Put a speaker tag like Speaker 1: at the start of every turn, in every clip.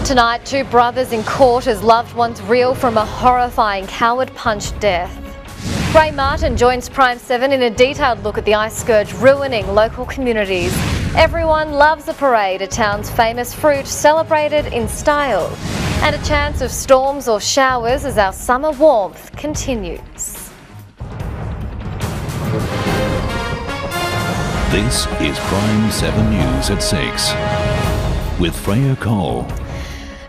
Speaker 1: Tonight, two brothers in court as loved ones reel from a horrifying coward punch death. Ray Martin joins PRIME7 in a detailed look at the ice scourge ruining local communities. Everyone loves a parade, a town's famous fruit celebrated in style. And a chance of storms or showers as our summer warmth continues.
Speaker 2: This is PRIME7 News at 6 with Freya Cole.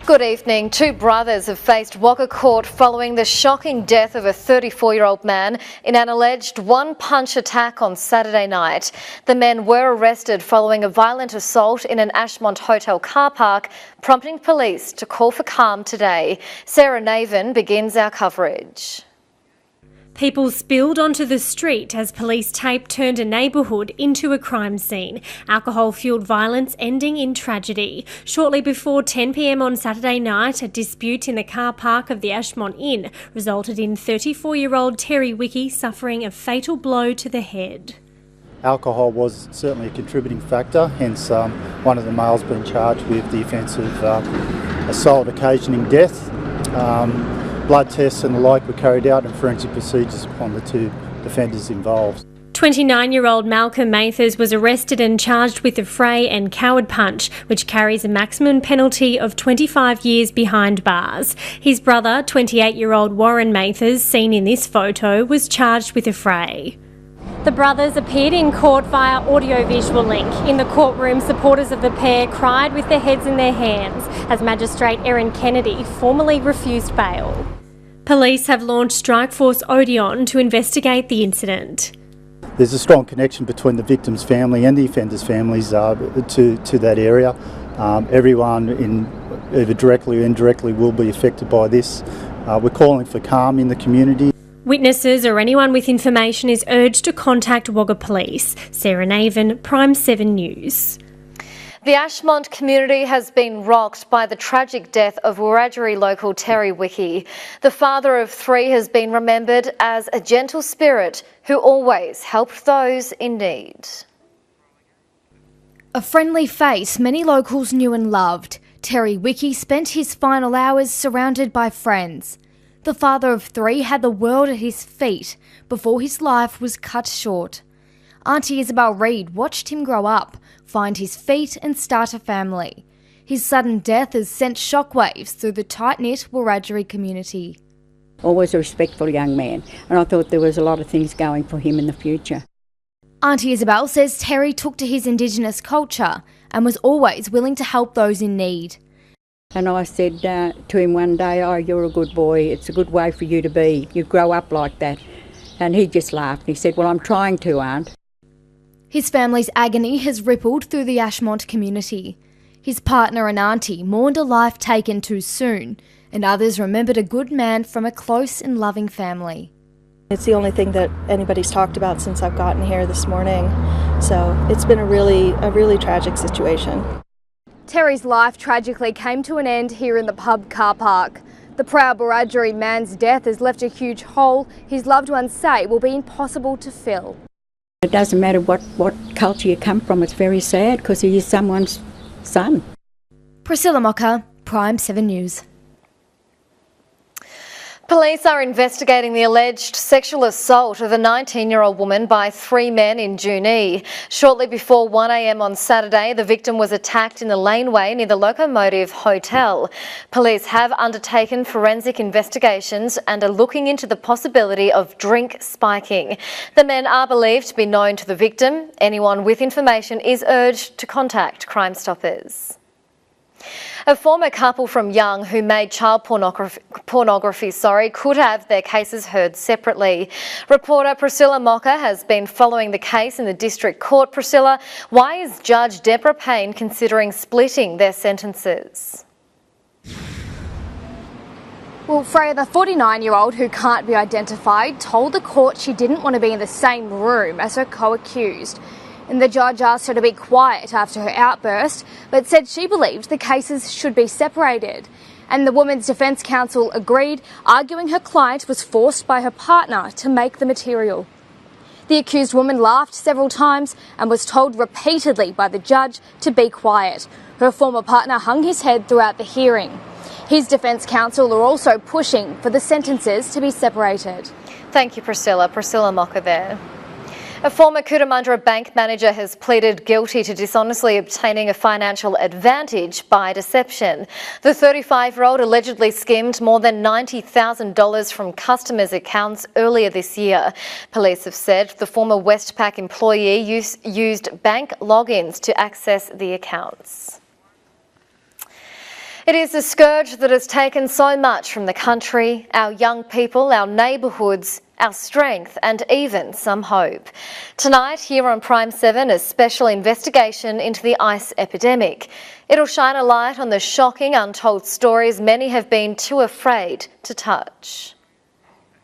Speaker 1: Good evening. Two brothers have faced Wagga court following the shocking death of a 34-year-old man in an alleged one-punch attack on Saturday night. The men were arrested following a violent assault in an Ashmont hotel car park, prompting police to call for calm today. Sarah Naven begins our coverage.
Speaker 3: People spilled onto the street as police tape turned a neighbourhood into a crime scene. Alcohol-fuelled violence ending in tragedy. Shortly before 10 p.m. on Saturday night, a dispute in the car park of the Ashmont Inn resulted in 34-year-old Terry Wickie suffering a fatal blow to the head.
Speaker 4: Alcohol was certainly a contributing factor, hence one of the males being charged with the offence of assault occasioning death. Blood tests and the like were carried out and forensic procedures upon the two offenders involved.
Speaker 3: 29-year-old Malcolm Mathers was arrested and charged with the fray and coward punch, which carries a maximum penalty of 25 years behind bars. His brother, 28-year-old Warren Mathers, seen in this photo, was charged with the fray. The brothers appeared in court via audio-visual link. In the courtroom, supporters of the pair cried with their heads in their hands as Magistrate Erin Kennedy formally refused bail. Police have launched Strikeforce Odeon to investigate the incident.
Speaker 4: There's a strong connection between the victim's family and the offenders' families to that area. Everyone, either directly or indirectly, will be affected by this. We're calling for calm in the community.
Speaker 3: Witnesses or anyone with information is urged to contact Wagga Police. Sarah Naven, PRIME7 News.
Speaker 1: The Ashmont community has been rocked by the tragic death of Wiradjuri local Terry Wickie. The father of three has been remembered as a gentle spirit who always helped those in need.
Speaker 5: A friendly face many locals knew and loved, Terry Wickie spent his final hours surrounded by friends. The father of three had the world at his feet before his life was cut short. Auntie Isabel Reid watched him grow up, find his feet and start a family. His sudden death has sent shockwaves through the tight-knit Wiradjuri community.
Speaker 6: Always a respectful young man, and I thought there was a lot of things going for him in the future.
Speaker 5: Auntie Isabel says Terry took to his Indigenous culture and was always willing to help those in need.
Speaker 6: And I said to him one day, "Oh, you're a good boy, it's a good way for you to be, you grow up like that." And he just laughed. He said, "Well, I'm trying to, Aunt."
Speaker 5: His family's agony has rippled through the Ashmont community. His partner and auntie mourned a life taken too soon, and others remembered a good man from a close and loving family.
Speaker 7: It's the only thing that anybody's talked about since I've gotten here this morning, so it's been a really tragic situation.
Speaker 5: Terry's life tragically came to an end here in the pub car park. The proud Wiradjuri man's death has left a huge hole his loved ones say will be impossible to fill.
Speaker 6: It doesn't matter what culture you come from, it's very sad because he is someone's son.
Speaker 5: Priscilla Mocker, PRIME7 News.
Speaker 1: Police are investigating the alleged sexual assault of a 19-year-old woman by three men in Junee. Shortly before 1 a.m. on Saturday, the victim was attacked in the laneway near the Locomotive Hotel. Police have undertaken forensic investigations and are looking into the possibility of drink spiking. The men are believed to be known to the victim. Anyone with information is urged to contact Crime Stoppers. A former couple from Young who made child pornography could have their cases heard separately. Reporter Priscilla Mocker has been following the case in the District Court. Priscilla, why is Judge Deborah Payne considering splitting their sentences?
Speaker 5: Well, Freya, the 49-year-old who can't be identified, told the court she didn't want to be in the same room as her co-accused. And the judge asked her to be quiet after her outburst, but said she believed the cases should be separated. And the woman's defence counsel agreed, arguing her client was forced by her partner to make the material. The accused woman laughed several times and was told repeatedly by the judge to be quiet. Her former partner hung his head throughout the hearing. His defence counsel are also pushing for the sentences to be separated.
Speaker 1: Thank you, Priscilla. Priscilla Mocker there. A former Cootamundra bank manager has pleaded guilty to dishonestly obtaining a financial advantage by deception. The 35-year-old allegedly skimmed more than $90,000 from customers' accounts earlier this year. Police have said the former Westpac employee used bank logins to access the accounts. It is a scourge that has taken so much from the country, our young people, our neighbourhoods, our strength and even some hope. Tonight here on PRIME7, a special investigation into the ice epidemic. It'll shine a light on the shocking untold stories many have been too afraid to touch.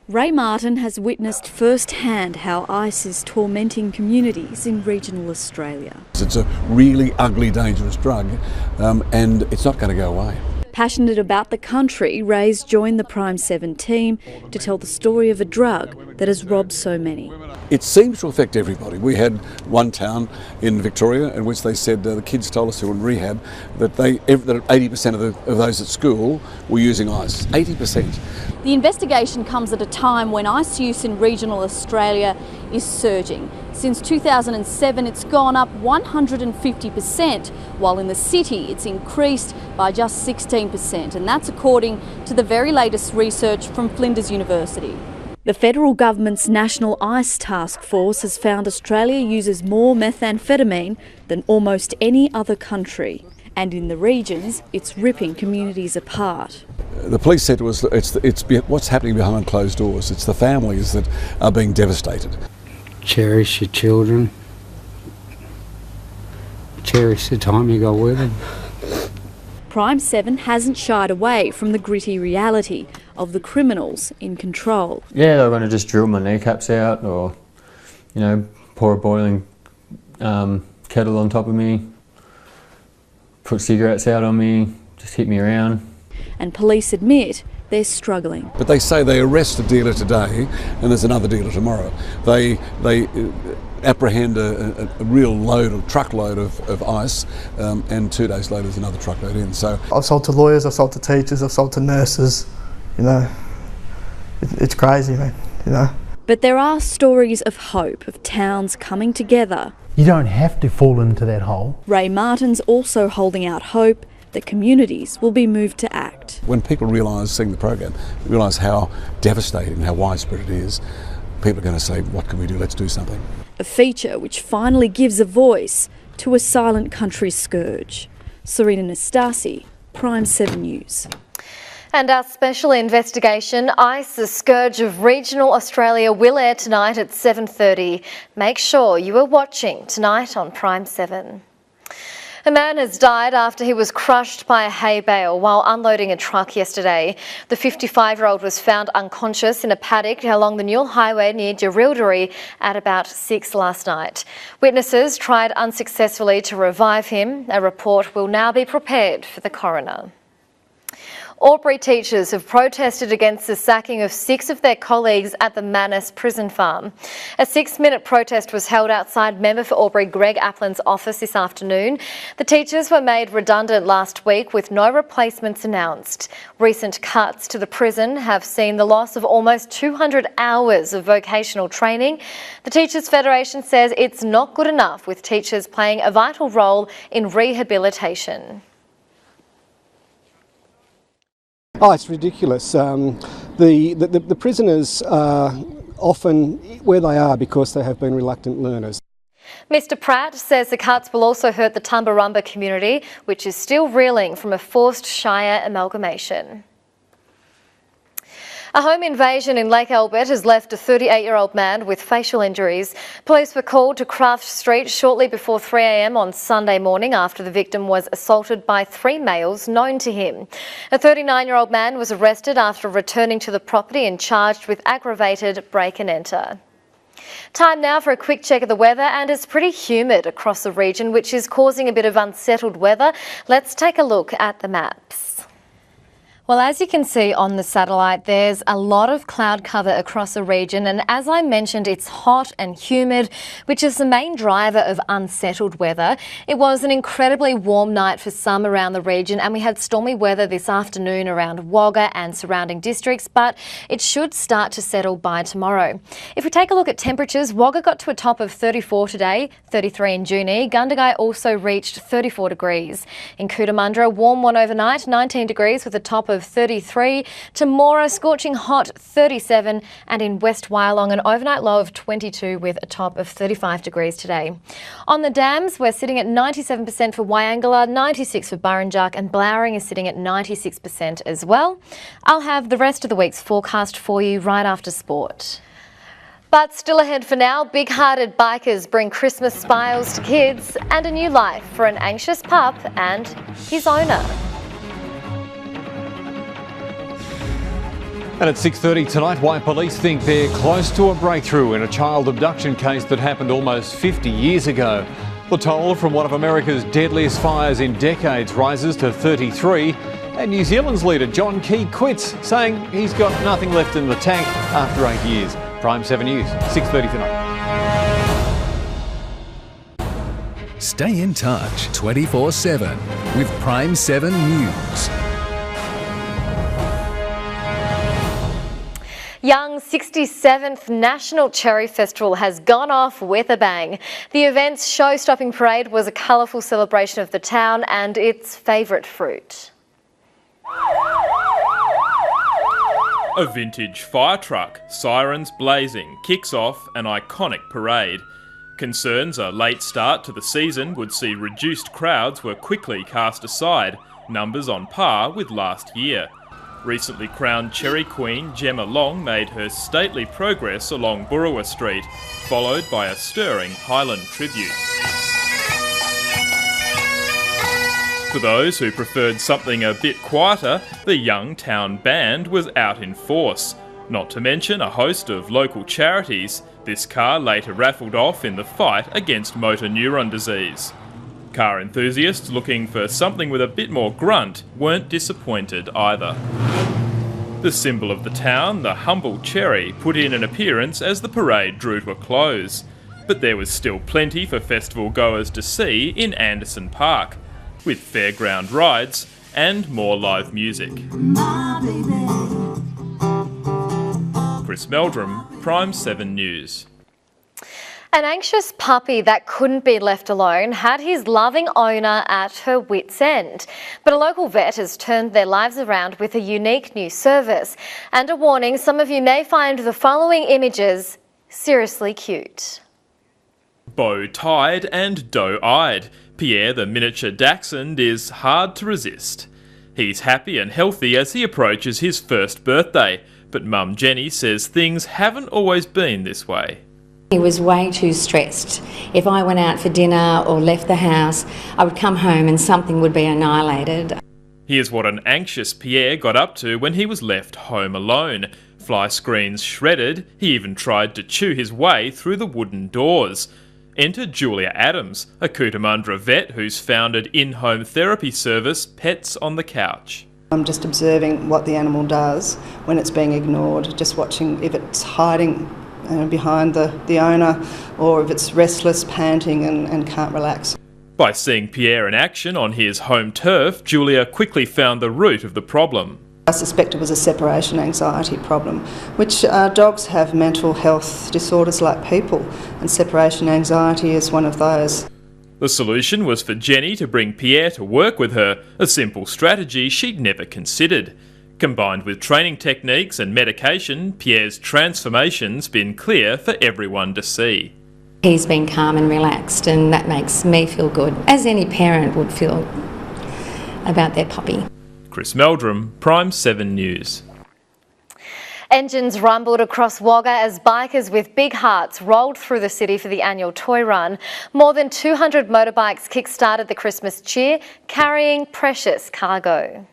Speaker 8: Ray Martin has witnessed firsthand how ice is tormenting communities in regional Australia.
Speaker 9: It's a really ugly, dangerous drug and it's not going to go away.
Speaker 8: Passionate about the country, Ray's joined the PRIME7 team to tell the story of a drug that has robbed so many.
Speaker 9: It seems to affect everybody. We had one town in Victoria in which they said the kids told us who were in rehab that 80% of those at school were using ice. 80%.
Speaker 8: The investigation comes at a time when ice use in regional Australia is surging. Since 2007, it's gone up 150%, while in the city it's increased by just 16%, and that's according to the very latest research from Flinders University. The federal government's National Ice Task Force has found Australia uses more methamphetamine than almost any other country. And in the regions, it's ripping communities apart.
Speaker 9: The police said to us it's what's happening behind closed doors. It's the families that are being devastated.
Speaker 10: Cherish your children. Cherish the time you got with them.
Speaker 8: PRIME7 hasn't shied away from the gritty reality of the criminals in control.
Speaker 11: Yeah, they're going to just drill my kneecaps out or, pour a boiling kettle on top of me, put cigarettes out on me, just hit me around.
Speaker 8: And police admit they're struggling.
Speaker 9: But they say they arrest a dealer today and there's another dealer tomorrow. They apprehend a real truckload of ice and 2 days later there's another truckload in. So
Speaker 12: I've sold to lawyers, I've sold to teachers, I've sold to nurses, it's crazy, man,
Speaker 8: But there are stories of hope, of towns coming together.
Speaker 13: You don't have to fall into that hole.
Speaker 8: Ray Martin's also holding out hope that communities will be moved to act.
Speaker 9: When people seeing the program, realise how devastating, how widespread it is, people are going to say, what can we do? Let's do something.
Speaker 8: A feature which finally gives a voice to a silent country scourge. Serena Nastasi, PRIME7 News.
Speaker 1: And our special investigation, Ice, the Scourge of Regional Australia, will air tonight at 7:30. Make sure you are watching tonight on PRIME7. A man has died after he was crushed by a hay bale while unloading a truck yesterday. The 55-year-old was found unconscious in a paddock along the Newell Highway near Jerilderie at about 6 last night. Witnesses tried unsuccessfully to revive him. A report will now be prepared for the coroner. Albury teachers have protested against the sacking of 6 of their colleagues at the Manus prison farm. A 6-minute protest was held outside Member for Albury Greg Aplin's office this afternoon. The teachers were made redundant last week with no replacements announced. Recent cuts to the prison have seen the loss of almost 200 hours of vocational training. The Teachers Federation says it's not good enough, with teachers playing a vital role in rehabilitation.
Speaker 14: Oh, it's ridiculous. The prisoners are often where they are because they have been reluctant learners.
Speaker 1: Mr Pratt says the cuts will also hurt the Tumbarumba community, which is still reeling from a forced Shire amalgamation. A home invasion in Lake Albert has left a 38-year-old man with facial injuries. Police were called to Craft Street shortly before 3 a.m. on Sunday morning after the victim was assaulted by 3 males known to him. A 39-year-old man was arrested after returning to the property and charged with aggravated break and enter. Time now for a quick check of the weather, and it's pretty humid across the region, which is causing a bit of unsettled weather. Let's take a look at the maps. Well, as you can see on the satellite, there's a lot of cloud cover across the region, and as I mentioned, it's hot and humid, which is the main driver of unsettled weather. It was an incredibly warm night for some around the region, and we had stormy weather this afternoon around Wagga and surrounding districts, but it should start to settle by tomorrow. If we take a look at temperatures, Wagga got to a top of 34 today, 33 in Junee. Gundagai also reached 34 degrees. In Cootamundra, a warm one overnight, 19 degrees with a top of 33. Temora, scorching hot, 37. And in West Wyalong, an overnight low of 22 with a top of 35 degrees today. On the dams, we're sitting at 97% for Wyangala, 96 for Burrinjuck, and Blowering is sitting at 96% as well. I'll have the rest of the week's forecast for you right after sport. But still ahead for now, big-hearted bikers bring Christmas smiles to kids and a new life for an anxious pup and his owner.
Speaker 15: And at 6:30 tonight, why police think they're close to a breakthrough in a child abduction case that happened almost 50 years ago. The toll from one of America's deadliest fires in decades rises to 33. And New Zealand's leader John Key quits, saying he's got nothing left in the tank after 8 years. PRIME7 News, 6:30 tonight.
Speaker 16: Stay in touch 24/7 with PRIME7 News.
Speaker 1: Young's 67th National Cherry Festival has gone off with a bang. The event's show-stopping parade was a colourful celebration of the town and its favourite fruit.
Speaker 17: A vintage fire truck, sirens blazing, kicks off an iconic parade. Concerns a late start to the season would see reduced crowds were quickly cast aside, numbers on par with last year. Recently crowned Cherry Queen Gemma Long made her stately progress along Burrawa Street, followed by a stirring Highland tribute. For those who preferred something a bit quieter, the Young Town Band was out in force. Not to mention a host of local charities, this car later raffled off in the fight against motor neuron disease. Car enthusiasts looking for something with a bit more grunt weren't disappointed either. The symbol of the town, the humble cherry, put in an appearance as the parade drew to a close. But there was still plenty for festival goers to see in Anderson Park, with fairground rides and more live music. Chris Meldrum, PRIME7 News.
Speaker 1: An anxious puppy that couldn't be left alone had his loving owner at her wit's end. But a local vet has turned their lives around with a unique new service. And a warning, some of you may find the following images seriously cute.
Speaker 17: Bow-tied and doe-eyed, Pierre the miniature dachshund is hard to resist. He's happy and healthy as he approaches his first birthday, but Mum Jenny says things haven't always been this way.
Speaker 18: He was way too stressed. If I went out for dinner or left the house, I would come home and something would be annihilated.
Speaker 17: Here's what an anxious Pierre got up to when he was left home alone. Fly screens shredded, he even tried to chew his way through the wooden doors. Enter Julia Adams, a Cootamundra vet who's founded in-home therapy service Pets on the Couch.
Speaker 19: I'm just observing what the animal does when it's being ignored, just watching if it's hiding behind the owner or if it's restless, panting and can't relax.
Speaker 17: By seeing Pierre in action on his home turf, Julia quickly found the root of the problem.
Speaker 19: I suspect it was a separation anxiety problem, which dogs have mental health disorders like people, and separation anxiety is one of those.
Speaker 17: The solution was for Jenny to bring Pierre to work with her, a simple strategy she'd never considered. Combined with training techniques and medication, Pierre's transformation's been clear for everyone to see.
Speaker 18: He's been calm and relaxed, and that makes me feel good, as any parent would feel about their puppy.
Speaker 17: Chris Meldrum, PRIME7 News.
Speaker 1: Engines rumbled across Wagga as bikers with big hearts rolled through the city for the annual toy run. More than 200 motorbikes kick-started the Christmas cheer, carrying precious cargo.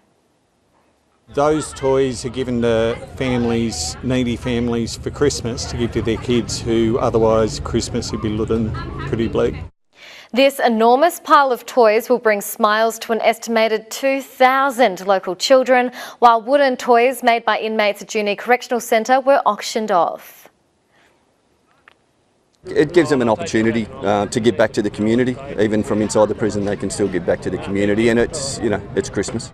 Speaker 20: Those toys are given to families, needy families, for Christmas to give to their kids who otherwise Christmas would be looking pretty bleak.
Speaker 1: This enormous pile of toys will bring smiles to an estimated 2,000 local children, while wooden toys made by inmates at Junee Correctional Centre were auctioned off.
Speaker 21: It gives them an opportunity to give back to the community. Even from inside the prison, they can still give back to the community, and it's Christmas.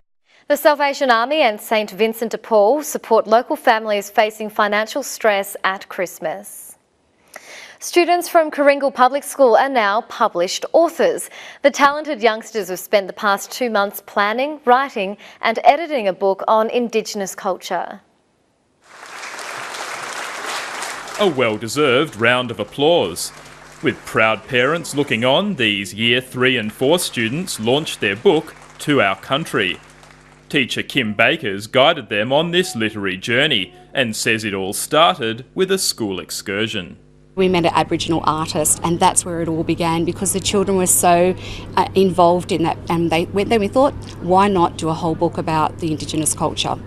Speaker 1: The Salvation Army and St Vincent de Paul support local families facing financial stress at Christmas. Students from Coringal Public School are now published authors. The talented youngsters have spent the past 2 months planning, writing and editing a book on Indigenous culture.
Speaker 17: A well-deserved round of applause. With proud parents looking on, these Year 3 and 4 students launched their book, To Our Country. Teacher Kim Bakers guided them on this literary journey and says it all started with a school excursion.
Speaker 22: We met an Aboriginal artist, and that's where it all began, because the children were so involved in that, and we thought, why not do a whole book about the Indigenous culture?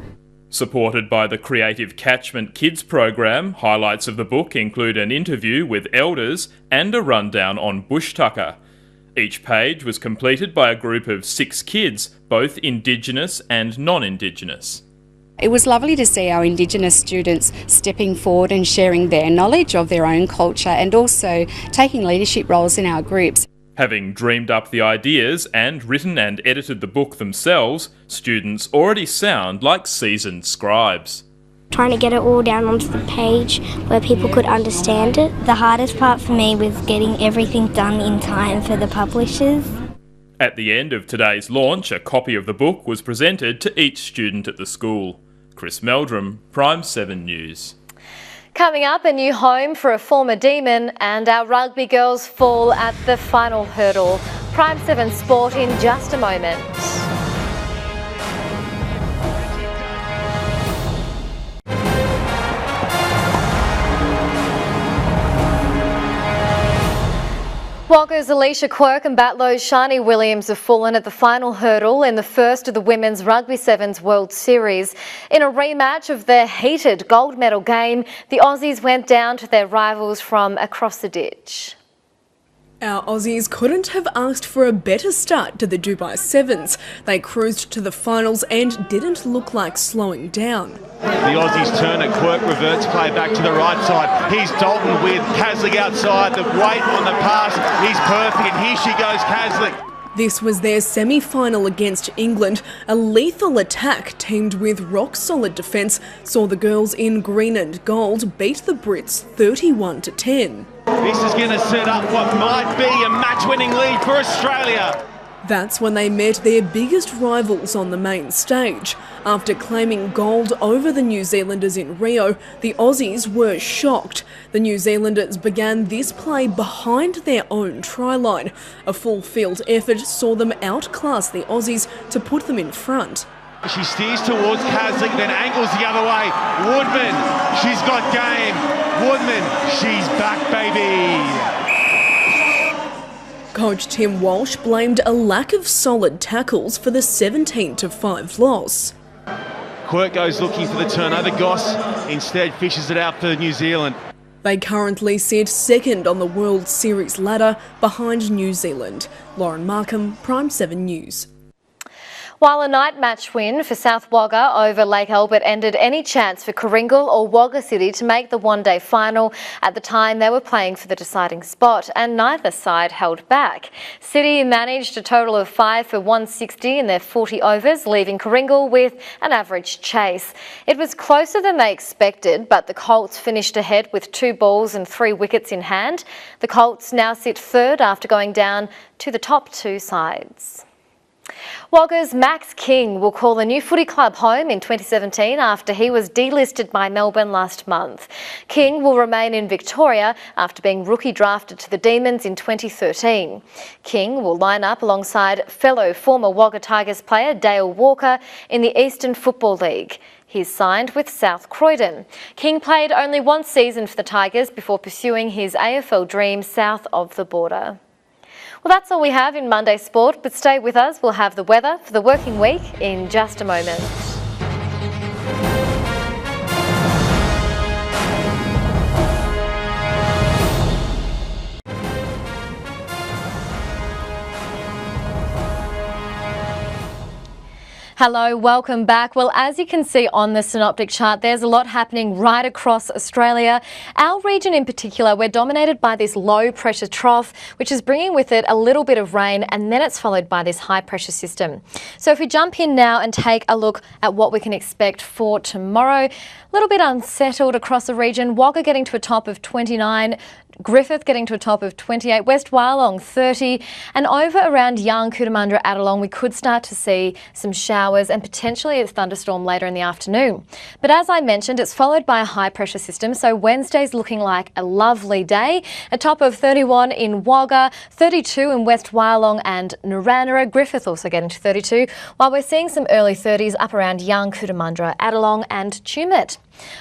Speaker 17: Supported by the Creative Catchment Kids program, highlights of the book include an interview with elders and a rundown on bush tucker. Each page was completed by a group of 6 kids, both Indigenous and non-Indigenous.
Speaker 22: It was lovely to see our Indigenous students stepping forward and sharing their knowledge of their own culture, and also taking leadership roles in our groups.
Speaker 17: Having dreamed up the ideas and written and edited the book themselves, students already sound like seasoned scribes.
Speaker 23: Trying to get it all down onto the page where people could understand it. The hardest part for me was getting everything done in time for the publishers.
Speaker 17: At the end of today's launch, a copy of the book was presented to each student at the school. Chris Meldrum, PRIME7 News.
Speaker 1: Coming up, a new home for a former demon, and our rugby girls fall at the final hurdle. PRIME7 Sport in just a moment. Wagga's Alicia Quirk and Batlow's Shani Williams have fallen at the final hurdle in the first of the Women's Rugby Sevens World Series. In a rematch of their heated gold medal game, the Aussies went down to their rivals from across the ditch.
Speaker 24: Our Aussies couldn't have asked for a better start to the Dubai Sevens. They cruised to the finals and didn't look like slowing down.
Speaker 25: The Aussies turn and Quirk reverts play back to the right side. Here's Dalton with Caslick outside. The weight on the pass is perfect, and here she goes, Caslick.
Speaker 24: This was their semi-final against England. A lethal attack teamed with rock-solid defence saw the girls in green and gold beat the Brits 31-10.
Speaker 25: This is going to set up what might be a match-winning lead for Australia.
Speaker 24: That's when they met their biggest rivals on the main stage. After claiming gold over the New Zealanders in Rio, the Aussies were shocked. The New Zealanders began this play behind their own try line. A full field effort saw them outclass the Aussies to put them in front.
Speaker 25: She steers towards Caslick, then angles the other way. Woodman, she's got game. Woodman, she's back, baby.
Speaker 24: Coach Tim Walsh blamed a lack of solid tackles for the 17-5 loss.
Speaker 25: Quirk goes looking for the turnover. Goss instead fishes it out for New Zealand.
Speaker 24: They currently sit second on the World Series ladder behind New Zealand. Lauren Markham, PRIME7 News.
Speaker 1: While a night match win for South Wagga over Lake Albert ended any chance for Coringal or Wagga City to make the one-day final, at the time they were playing for the deciding spot, and neither side held back. City managed a total of 5 for 160 in their 40 overs, leaving Coringal with an average chase. It was closer than they expected, but the Colts finished ahead with 2 balls and 3 wickets in hand. The Colts now sit third after going down to the top 2 sides. Wagga's Max King will call the new footy club home in 2017 after he was delisted by Melbourne last month. King will remain in Victoria after being rookie drafted to the Demons in 2013. King will line up alongside fellow former Wagga Tigers player Dale Walker in the Eastern Football League. He's signed with South Croydon. King played only 1 season for the Tigers before pursuing his AFL dream south of the border. Well, that's all we have in Monday Sport, but stay with us. We'll have the weather for the working week in just a moment. Hello, welcome back. Well, as you can see on the synoptic chart, there's a lot happening right across Australia. Our region in particular, we're dominated by this low pressure trough, which is bringing with it a little bit of rain, and then it's followed by this high pressure system. So if we jump in now and take a look at what we can expect for tomorrow, a little bit unsettled across the region. Wagga getting to a top of 29, Griffith getting to a top of 28, West Wyalong 30, and over around Young, Cootamundra, Adelong, we could start to see some showers and potentially a thunderstorm later in the afternoon. But as I mentioned, it's followed by a high pressure system, so Wednesday's looking like a lovely day. A top of 31 in Wagga, 32 in West Wyalong and Narannara, Griffith also getting to 32, while we're seeing some early 30s up around Young, Cootamundra, Adelong and Tumut.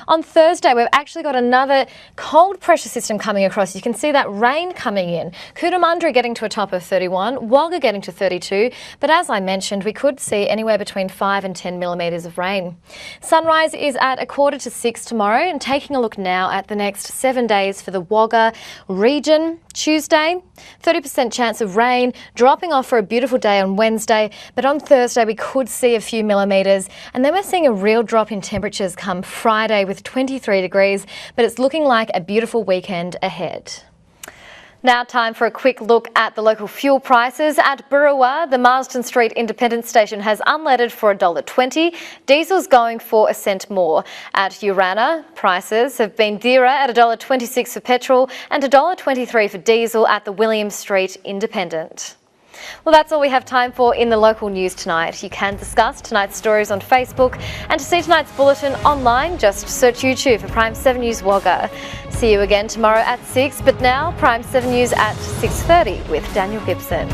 Speaker 1: On Thursday, we've actually got another cold pressure system coming across. You can see that rain coming in. Cootamundra getting to a top of 31, Wagga getting to 32, but as I mentioned, we could see anywhere between 5 and 10 millimetres of rain. Sunrise is at 5:45 tomorrow, and taking a look now at the next 7 days for the Wagga region. Tuesday, 30% chance of rain, dropping off for a beautiful day on Wednesday, but on Thursday we could see a few millimetres, and then we're seeing a real drop in temperatures come Friday with 23 degrees, but it's looking like a beautiful weekend ahead. Now time for a quick look at the local fuel prices. At Burrawa, the Marsden Street Independence Station has unleaded for $1.20. Diesel's going for a cent more. At Riverina, prices have been dearer at $1.26 for petrol and $1.23 for diesel at the William Street Independent. Well, that's all we have time for in the local news tonight. You can discuss tonight's stories on Facebook, and to see tonight's bulletin online, just search YouTube for PRIME7 News Wagga. See you again tomorrow at 6, but now PRIME7 News at 6:30 with Daniel Gibson.